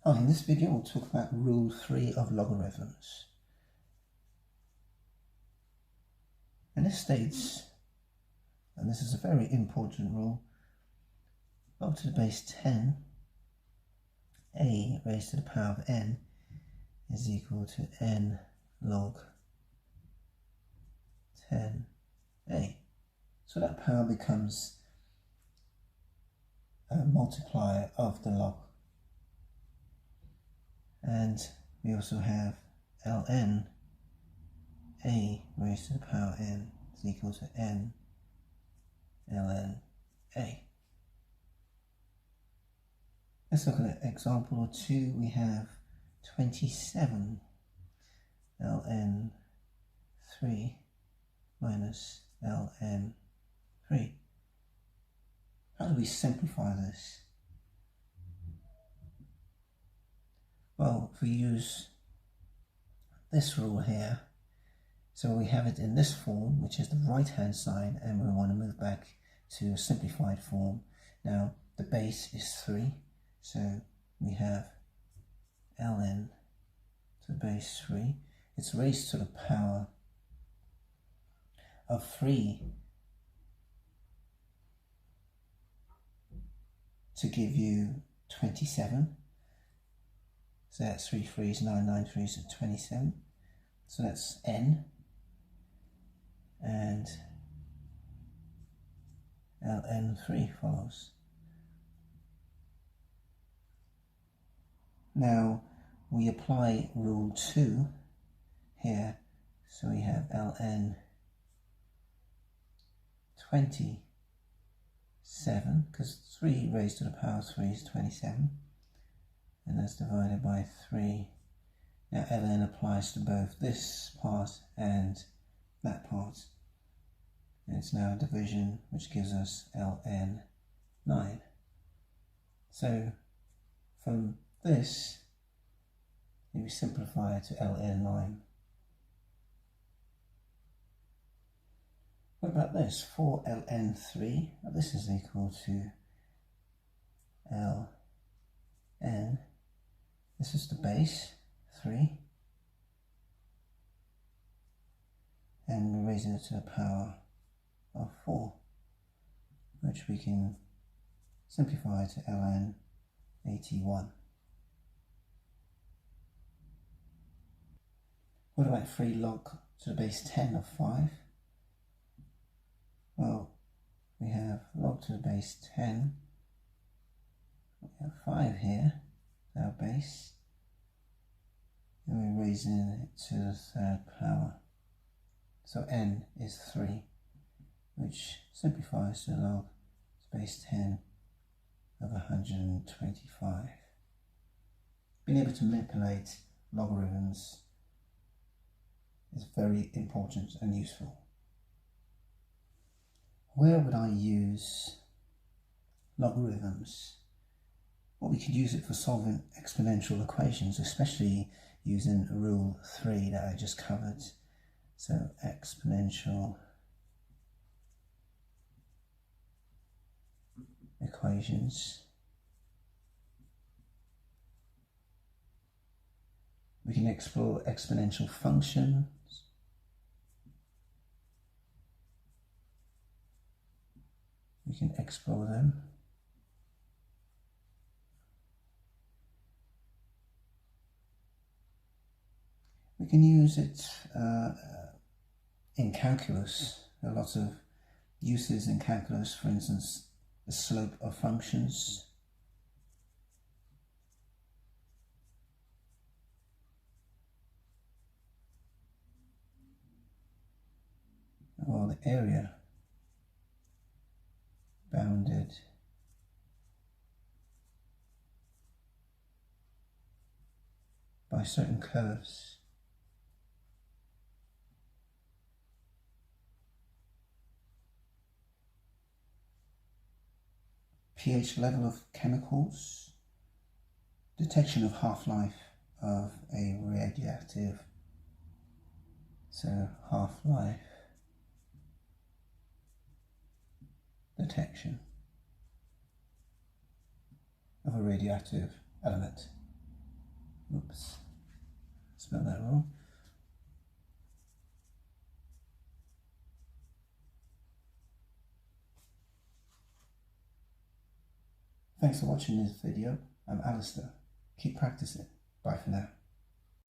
Hi, in this video we'll talk about rule 3 of logarithms. And this states, and this is a very important rule, log to the base 10, a raised to the power of n is equal to n log 10a. So that power becomes a multiplier of the log. And we also have ln a raised to the power n is equal to n ln a. Let's look at example 2. We have 27 ln 3 minus ln 3. How do we simplify this? Well, if we use this rule here, so we have it in this form, which is the right hand side, and we want to move back to a simplified form. Now the base is 3, so we have ln to the base 3. It's raised to the power of 3 to give you 27. So that's 3 3s, 9 9 3s, 27. So that's n. And ln3 follows. Now we apply rule 2 here. So we have ln 27, because 3 raised to the power of 3 is 27. And that's divided by 3. Now ln applies to both this part and that part. And it's now a division, which gives us ln 9. So from this, we simplify it to ln 9. What about this? 4 ln 3. Well, this is equal to ln. This is the base, 3, and we're raising it to the power of 4, which we can simplify to ln 81. What about 3 log to the base 10 of 5? Well, we have log to the base 10, we have 5 here, our base, and we're raising it to the 3rd power. So n is 3, which simplifies to log to base 10 of 125. Being able to manipulate logarithms is very important and useful. Where would I use logarithms? Well, we could use it for solving exponential equations, especially using rule 3 that I just covered. So exponential equations. We can explore exponential functions. We can explore them. We can use it in calculus. There are lots of uses in calculus, for instance, the slope of functions. Or the area bounded by certain curves. pH level of chemicals, detection of half-life of a radioactive, so half-life detection of a radioactive element. Oops, spelled that wrong. Thanks for watching this video. I'm Alistair. Keep practicing. Bye for now.